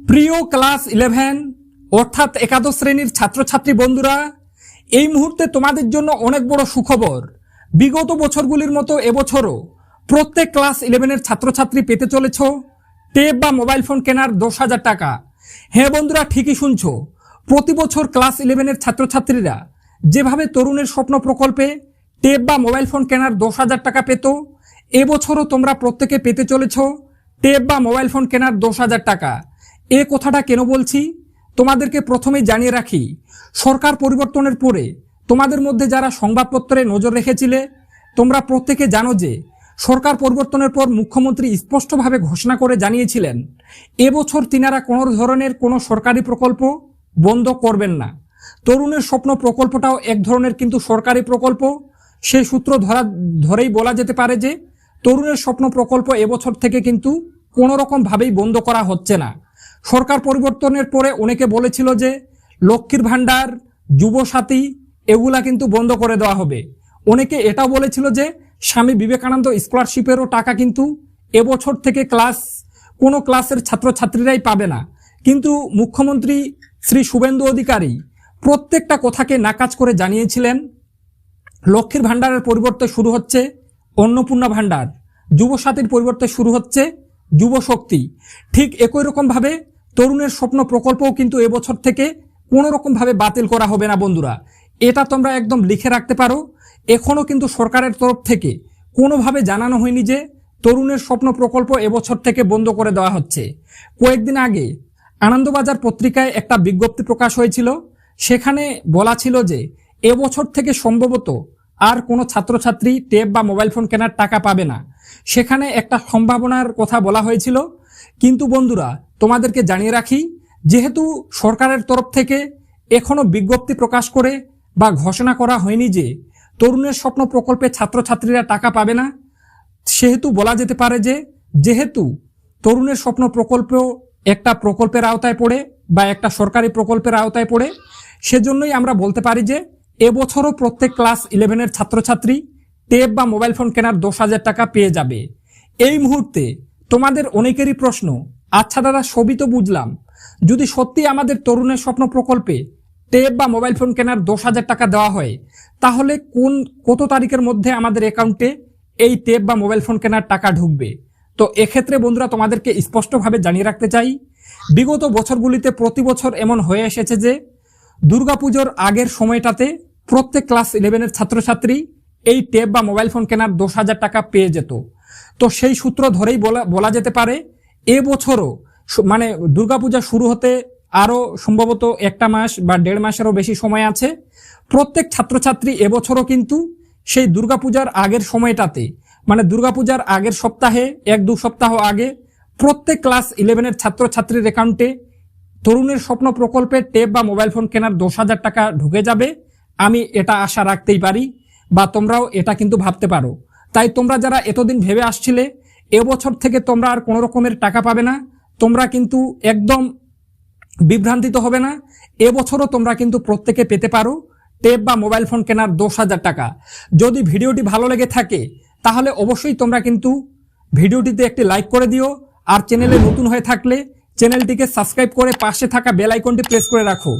প্রিয় ক্লাস 11 অর্থাৎ একাদশ শ্রেণীর ছাত্রছাত্রী বন্ধুরা, এই মুহূর্তে তোমাদের জন্য অনেক বড় সুখবর। বিগত বছরগুলির মতো এবছরও প্রত্যেক ক্লাস 11 ছাত্রছাত্রী পেতে চলেছ ট্যাব বা মোবাইল ফোন কেনার 10,000 টাকা। হ্যাঁ বন্ধুরা, ঠিকই শুনছো। প্রতি বছর ক্লাস 11 ছাত্রছাত্রীরা যেভাবে তরুণের স্বপ্ন প্রকল্পে ট্যাব বা মোবাইল ফোন কেনার 10,000 টাকা পেত, এবছরও তোমরা প্রত্যেকে পেতে চলেছ ট্যাব বা মোবাইল ফোন কেনার 10,000 টাকা। এ কথাটা কেন বলছি তোমাদেরকে প্রথমেই জানিয়ে রাখি। সরকার পরিবর্তনের পরে তোমাদের মধ্যে যারা সংবাদপত্রে নজর রেখেছিলে, তোমরা প্রত্যেকে জানো যে সরকার পরিবর্তনের পর মুখ্যমন্ত্রী স্পষ্টভাবে ঘোষণা করে জানিয়েছিলেন এবছর তিনারা কোনো ধরনের কোনো সরকারি প্রকল্প বন্ধ করবেন না। তরুণের স্বপ্ন প্রকল্পটাও এক ধরনের কিন্তু সরকারি প্রকল্প। সেই সূত্র ধরেই বলা যেতে পারে যে তরুণের স্বপ্ন প্রকল্প এবছর থেকে কিন্তু কোনো রকম ভাবেই বন্ধ করা হচ্ছে না। সরকার পরিবর্তনের পরে অনেকে বলেছিল যে লক্ষ্মীর ভান্ডার, যুবসাথী এগুলা কিন্তু বন্ধ করে দেওয়া হবে। অনেকে এটাও বলেছিল যে স্বামী বিবেকানন্দ স্কলারশিপেরও টাকা কিন্তু এবছর থেকে কোনো ক্লাসের ছাত্রছাত্রীরাই পাবে না। কিন্তু মুখ্যমন্ত্রী শ্রী শুভেন্দু অধিকারী প্রত্যেকটা কথাকে নাকচ করে জানিয়েছিলেন লক্ষ্মীর ভান্ডারের পরিবর্তে শুরু হচ্ছে অন্নপূর্ণা ভান্ডার, যুবসাথীর পরিবর্তে শুরু হচ্ছে যুবশক্তি। ঠিক একই রকমভাবে তরুণের স্বপ্ন প্রকল্পও কিন্তু এবছর থেকে কোনো রকমভাবে বাতিল করা হবে না বন্ধুরা। এটা তোমরা একদম লিখে রাখতে পারো। এখনও কিন্তু সরকারের তরফ থেকে কোনোভাবে জানানো হয়নি যে তরুণের স্বপ্ন প্রকল্প এবছর থেকে বন্ধ করে দেওয়া হচ্ছে। কয়েকদিন আগে আনন্দবাজার পত্রিকায় একটা বিজ্ঞপ্তি প্রকাশ হয়েছিল, সেখানে বলা ছিল যে এবছর থেকে সম্ভবত আর কোনো ছাত্রছাত্রী ট্যাব বা মোবাইল ফোন কেনার টাকা পাবে না। সেখানে একটা সম্ভাবনার কথা বলা হয়েছিল। কিন্তু বন্ধুরা, তোমাদেরকে জানিয়ে রাখি, যেহেতু সরকারের তরফ থেকে এখনো বিজ্ঞপ্তি প্রকাশ করে বা ঘোষণা করা হয়নি যে তরুণের স্বপ্ন প্রকল্পে ছাত্রছাত্রীরা টাকা পাবে না, সেহেতু বলা যেতে পারে যে যেহেতু তরুণের স্বপ্ন প্রকল্প একটা প্রকল্পের আওতায় পড়ে বা একটা সরকারি প্রকল্পের আওতায় পড়ে, সেজন্যই আমরা বলতে পারি যে এবছরও প্রত্যেক ক্লাস 11 ছাত্রছাত্রী ট্যাব বা মোবাইল ফোন কেনার 10,000 টাকা পেয়ে যাবে। এই মুহূর্তে তোমাদের অনেকেরই প্রশ্ন, আচ্ছা দাদা সবই তো বুঝলাম, যদি সত্যি আমাদের তরুণের স্বপ্ন প্রকল্পে ট্যাব বা মোবাইল ফোন কেনার 10,000 টাকা দেওয়া হয়, তাহলে কত তারিখের মধ্যে আমাদের অ্যাকাউন্টে এই ট্যাব বা মোবাইল ফোন কেনার টাকা ঢুকবে? তো এক্ষেত্রে বন্ধুরা তোমাদেরকে স্পষ্টভাবে জানিয়ে রাখতে চাই, বিগত বছরগুলিতে প্রতি বছর এমন হয়ে এসেছে যে দুর্গাপুজোর আগের সময়টাতে প্রত্যেক ক্লাস 11 ছাত্রছাত্রী এই ট্যাব বা মোবাইল ফোন কেনার 10,000 টাকা পেয়ে যেত। তো সেই সূত্র ধরেই বলা যেতে পারে এবছরও মানে দুর্গাপূজা শুরু হতে আরো সম্ভবত একটা মাস বা 1.5 মাসেরও বেশি সময় আছে। প্রত্যেক ছাত্রছাত্রী এবছরও কিন্তু সেই দুর্গাপূজার আগের সময়টাতে, মানে দুর্গাপূজার আগের সপ্তাহে 1-2 সপ্তাহ আগে প্রত্যেক ক্লাস 11 ছাত্রছাত্রীর অ্যাকাউন্টে তরুণের স্বপ্ন প্রকল্পে ট্যাব বা মোবাইল ফোন কেনার 10,000 টাকা ঢুকে যাবে। আমি এটা আশা রাখতেই পারি, বা তোমরাও এটা কিন্তু ভাবতে পারো। তাই তোমরা যারা এতদিন ভেবে আসছিলে এবছর থেকে তোমরা আর কোনো রকমের টাকা পাবে না, তোমরা কিন্তু একদম বিভ্রান্তিত হবে না। এবছরও তোমরা কিন্তু প্রত্যেকে পেতে পারো ট্যাব বা মোবাইল ফোন কেনার 10,000 টাকা। যদি ভিডিওটি ভালো লেগে থাকে তাহলে অবশ্যই তোমরা কিন্তু ভিডিওটিতে একটি লাইক করে দিও, আর চ্যানেলে নতুন হয়ে থাকলে চ্যানেলটিকে সাবস্ক্রাইব করে পাশে থাকা বেল আইকনটি প্রেস করে রাখো,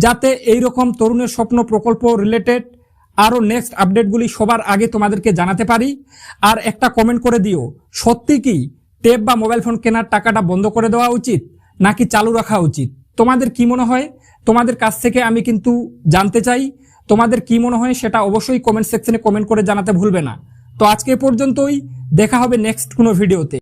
যাতে এই রকম তরুণের স্বপ্ন প্রকল্প রিলেটেড আরও নেক্সট আপডেটগুলি সবার আগে তোমাদেরকে জানাতে পারি। আর একটা কমেন্ট করে দিও, সত্যি কি ট্যাব বা মোবাইল ফোন কেনার টাকাটা বন্ধ করে দেওয়া উচিত নাকি চালু রাখা উচিত? তোমাদের কি মনে হয়? তোমাদের কাছ থেকে আমি কিন্তু জানতে চাই তোমাদের কি মনে হয়, সেটা অবশ্যই কমেন্ট সেকশনে কমেন্ট করে জানাতে ভুলবে না। তো আজকে পর্যন্তই, দেখা হবে নেক্সট কোনো ভিডিওতে।